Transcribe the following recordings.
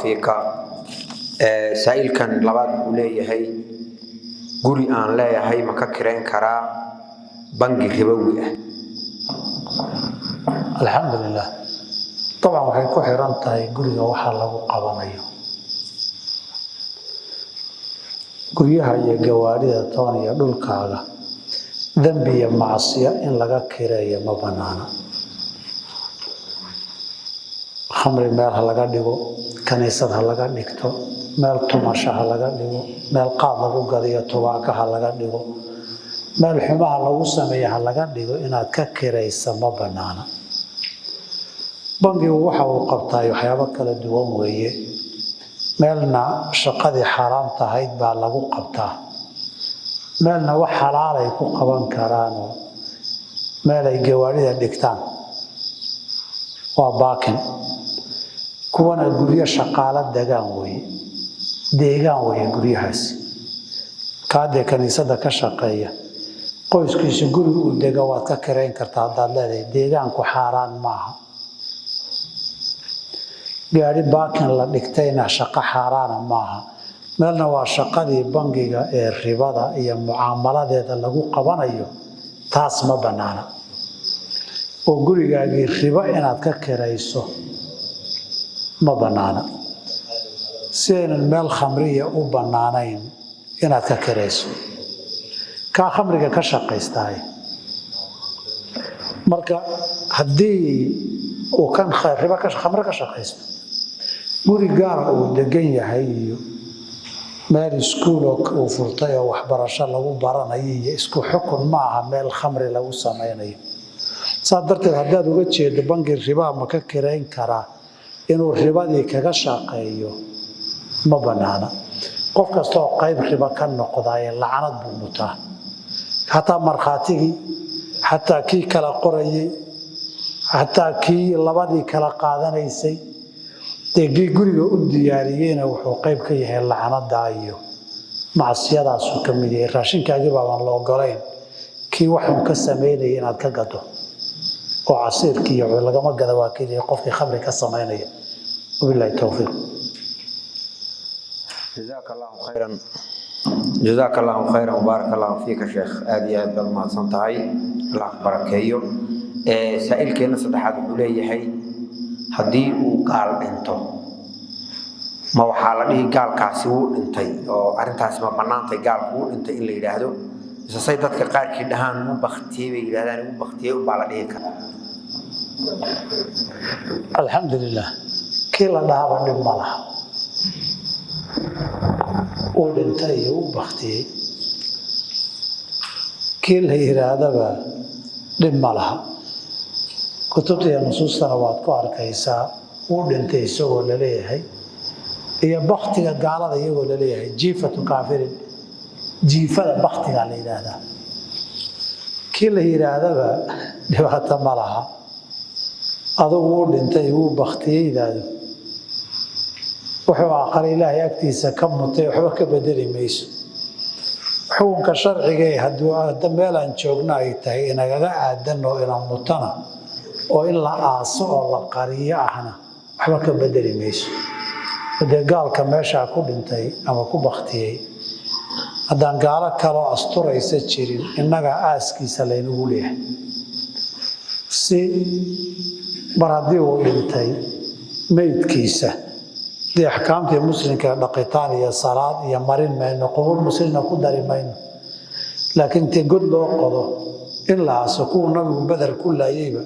فيك سائل كان لبعض وليه هي قولي أن لا هي مككرين كرا بنك ربوي الحمد لله طبعا waxay ku xiran tahay guriga waxa lagu qabanayo guriyaha iyo gawaarida toon iyo dhulkaaga dambi iyo macsiyo in laga kireeyo ma banaana khamri meel ha laga dhigo kaniisad ha laga dhigto meel tumasho ha laga dhigo meel qaad lagu gadiyo tubaaka ha laga dhigo meel xumaha lagu sameeyo ha laga dhigo inaad ka kiraysa ma banaana bangigu waxa uu qabtaa waxyaabo kala duwan weeye meelna shaqadii xaraam tahayd baa lagu qabtaa meelna wax xalaal ay ku qaban karaan meel ay gawaarida dhigtaan waa baakin kuwana guryo shaqaale degaan weeye guryahaasi kaade kaniisada ka shaqeeya qoyskiisa guriga uu dega waad ka kireyn kartaa haddaad leedahay deegaanku xaaraan maaha gaari baakin la dhigtayna shaqo xaaraana maaha meelna waa shaqadii bangiga ee ribada iyo mucaamaladeeda lagu qabanayo taas ma banaana oo gurigaagii ribo inaad ka kirayso ma banaana si aynan meel khamriya u banaanayn inaad ka kirayso kaa khamriga ka shaqaystaay marka haddii uu kan ribo khamri ka shaqaysto guri gaar uu degan yahay iyo meel iskuul uu furtay oo waxbarasho lagu baranayo iyo isku xukun ma aha meel khamri lagu samaynayo saa darteed haddaad uga jeedo bangi ribaa ma ka kireyn karaa inuu ribadii kaga shaqeeyo ma banaana qof kasta oo qayb riba ka noqdaye lacnad buu mutaa xataa markhaatigii xataa kii kala qorayay xataa kii labadii kala qaadanaysay deegii guriga u diyaariyeyna wuxuu qayb ka yahay lacnada iyo macsiyadaasu ka mid yahay raashinkaagii baaban la ogolayn kii waxun ka samaynaya inaad ka gado oo casiirkii iyo lagama gada waa keliya qofkii khamri ka samaynaya wabillahi tawfiiq جزاك الله خيرا وبارك الله فيك شيخ آدي هذا ما صنتهاي الله بركيه سائل كنا صدحات بوليه هي هدي وقال انتو ما waxaa la dhigi gaalkaasi uu dhintay oo arintaas ma banaantay gaalku uu dhintay in la yiraahdo isasay dadka qaarkii dhahaan mu baqtiyay bay yiraahdaan mu baqtiyay u baa la dhigi karaa alxamdulillah kii la dhaaba dhib ma laha uu dhintay uu baqtiyay kii la yiraahdaba dhib ma laha kutubta iyo nusuustana waad ku arkaysaa uu dhintay isagoo la leeyahay iyo baqtiga gaalada iyagoo la leeyahay jiifatu kaafirin jiifada baqtiga la yiraahdaa kii la yiraahdaba dhibaato ma laha adigu uu dhintay uu baqtiyaydaadu wuxuu aqal ilaahay agtiisa ka mutay waxba ka bedeli mayso xukunka sharciga ee hadduu aada meel aan joogno ay tahay inagaga aadan oo inaan mutana oo in la aaso oo la qariyo ahna waxba ka bedeli mayso hadee gaalka meeshaa ku dhintay ama ku baktiyey haddaan gaalo kaloo asturaysa jirin innaga aaskiisa laynagu leeyahay si mar haddii uu dhintay meydkiisa dee axkaamtii muslimka dhaqitaan iyo salaad iyo marin mayno qubuul muslimna ku dari mayno laakiin intii god loo qodo in la aaso kuwuu nabigu badar ku laayeyba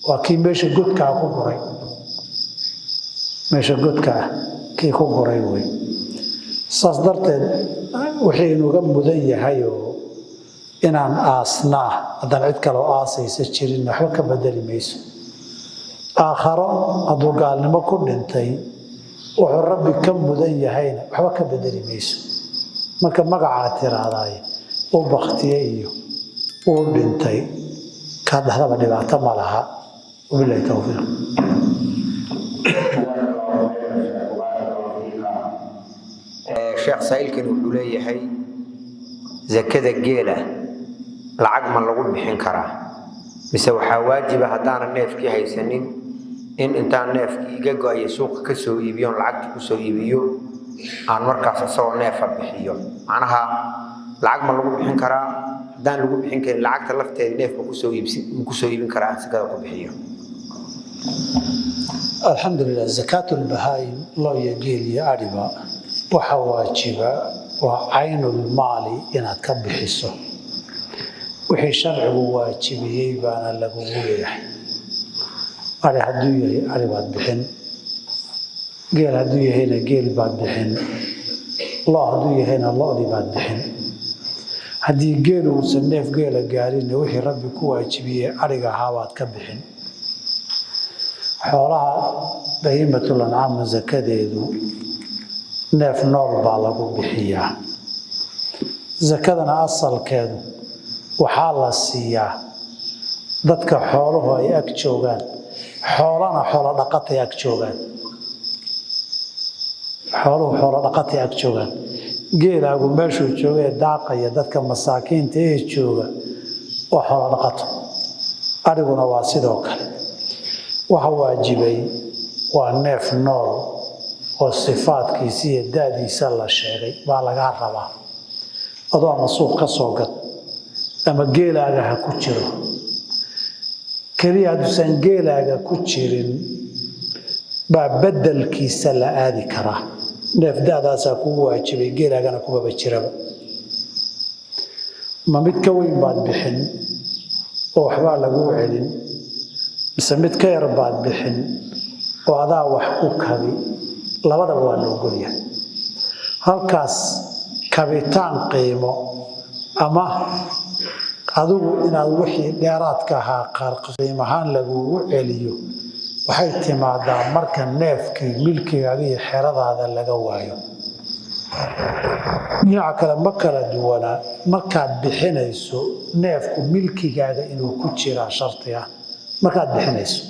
waa kii meesha godkaa ku guray meesha godkaa kii ku guray wey saas darteed wixii inuga mudan yahay oo inaan aasnaa haddaan cid kaloo aasaysa jirin waxba ka bedeli mayso aakharo hadduu gaalnimo ku dhintay wuxuu rabbi ka mudan yahayna waxba ka bedeli mayso marka magacaa tiraahdaay uu baktiyey iyo uu dhintay ka dhahdaba dhibaato ma laha wabillahi tawfiiq sheekh saa'ilkan wuxuu leeyahay zakada geela lacag ma lagu bixin karaa mise waxaa waajiba haddaanan neefkii haysanin in intaan neefkii iga go-ayo suuqa ka soo iibiyo lacagta ku soo iibiyo aan markaas asagoo neefa bixiyo macnaha lacag ma lagu bixin karaa hadaan lagu bixin karin lacagta lafteeda neefka ku soo iibin karaa sakada ku bixiyo alxamdulilah zakaatul bahaa'im loo yeegeel iyo ariba waxa waajiba waa caynul maali inaad ka bixiso wixii sharcigu waajibiyey baana lagugu leeyahay ari hadduu yahay ari baad bixin geel hadduu yahayna geel baad bixin lo hadduu yahayna lo-di baad bixin haddii geel uusan neef geela gaarinna wixii rabbi ku waajibiyey ariga ahaa baad ka bixin xoolaha bahiimatul ancaam zakadeedu neef nool baa lagu bixiyaa zakadana asalkeedu waxaa la siiyaa dadka xooluhu ay ag joogaan xoolana xoolo dhaqatay ag joogaan xooluhu xoolo dhaqatay ag joogaan geelaagu meeshuu joogay daaqaya dadka masaakiinta ee jooga waa xoolo dhaqato ariguna waa sidoo kale waxa waajibay waa neef nool oo sifaadkiisa iyo daadiisa la sheegay baa laga rabaa adoo ama suuq ka soo gad ama geelaaga ha ku jiro kaliya hadduusan geelaaga ku jirin baa bedelkiisa la aadi karaa neef daadaasaa kugu waajibay geelaagana kumaba jiraba ma mid ka weyn baad bixin oo waxbaa laguu celin mise mid ka yar baad bixin oo adaa wax ku kabi labadaba waa la ogolyahay halkaas kabitaan qiimo ama adigu inaad wixii dheeraadka ahaa qiimahaan lagugu celiyo waxay timaadaa marka neefkii milkigaaga iyo xeradaada laga waayo dhinaca kale ma kala duwanaa markaad bixinayso neefku milkigaaga inuu ku jiraa sharti ah markaad bixinayso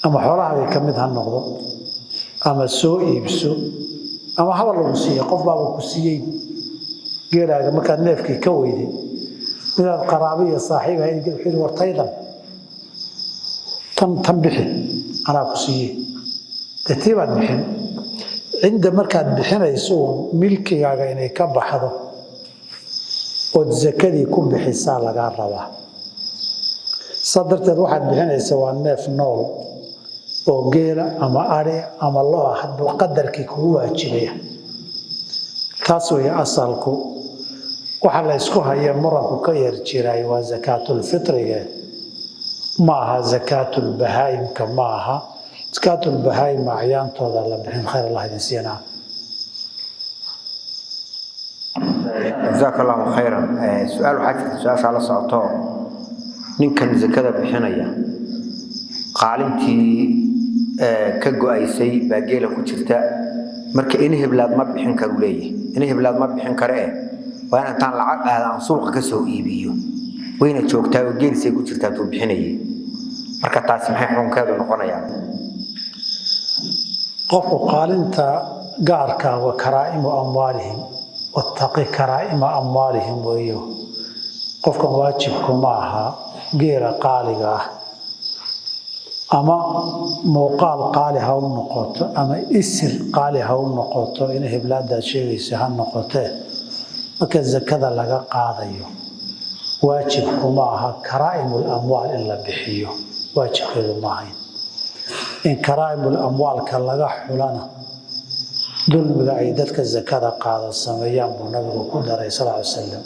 ama xoolahaaga ka mid ha noqdo ama soo iibso ama haba lagu siiye qof baaba ku siiyey geelaaga markaad neefkii ka weyday inaad qaraabo iyo saaxiib ahayd wixii wartaydan tan bixi anaa ku siiyey tii baad bixin cinda markaad bixinayso milkigaaga inay ka baxdo ood zakadii ku bixisaa lagaa rabaa saa darteed waxaad bixinaysa waa neef nool oo geela ama ari ama lo-a hadbuu qadarkii kugu waajibaya taas weeye asalku waxa la isku haya muranku ka yar jiray waa zakaatulfitriga ma aha zakaatulbahaayimka ma aha zakaatulbahaayim acyaantooda la bixin khayr allah idin siinaa jazaaka allahu khayran su-aal waxaa jirta su-aashaa la socoto ninkan zakada bixinaya qaalintii ka go-aysay baa geela ku jirta marka in heblaad ma bixin karu leeyahay in heblaad ma bixin karee waa in intaan lacag aadaan suuqa ka soo iibiyo wayna joogtaa oo geelisay ku jirtaa tuu bixinayay marka taasi maxay xukunkeedu noqonayaa qofku qaalinta gaarka wa karaa'imu amwaalihim wattaqi karaa'ima amwaalihim weeyo qofkan waajibku ma aha geela qaaliga ah ama muuqaal qaali ha u noqoto ama isir qaali ha u noqoto in heblaadaad sheegaysa ha noqotee marka zakada laga qaadayo waajibku ma aha karaa'imul amwaal in la bixiyo waajibkeedu ma ahayn in karaa'imul amwaalka laga xulana dulmiga ay dadka zakada qaada sameeyaan buu nabigu ku daray sal ly salam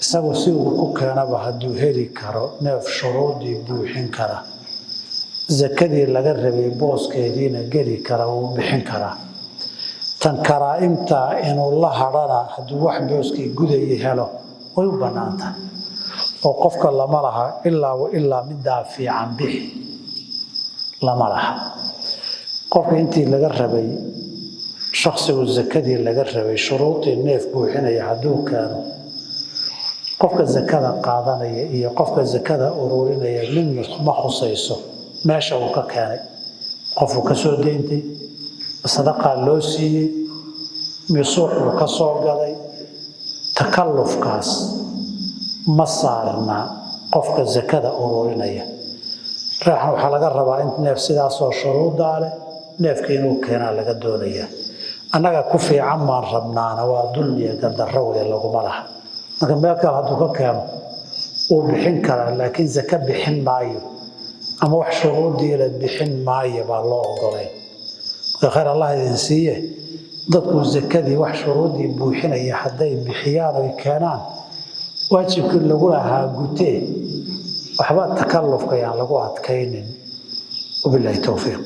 isagu si uu ku keenaba hadduu heli karo neef shuruudii buuxin kara zakadii laga rabay booskeediina geli kara wuu bixin karaa tan karaa'imta inuu la hadhana hadduu wax booskii gudaya helo way u bannaantahay oo qofka lama laha ilaa middaa fiican bixi lama laha qofka intii laga rabay shakhsigu zakadii laga rabay shuruudii neef buuxinaya hadduu keeno qofka zakada qaadanaya iyo qofka zakada ururinaya midna ma khusayso meesha uu ka keenay qofuu ka soo deyntay sadaqaa loo siiyey misuuxuu ka soo gaday takallufkaas ma saarna qofka zakada ururinaya raaxan waxaa laga rabaa in neef sidaasoo shuruuddaa leh neefka inuu keenaa laga doonayaa annaga ku fiican maan rabnaana waa dulmiya gardarro weeye laguma laha marka meel kale hadduu ka keeno uu bixin karaa laakiin zaka bixin maayo ama wax shuruudii la bixin maayo baa loo ogolayn marka khayr allah idin siiye dadku zakadii wax shuruudii buuxinaya hadday bixiyaan oy keenaan waajibkii lagu lahaa gutee waxba takallufka yaan lagu adkaynin wabilaahi towfiiq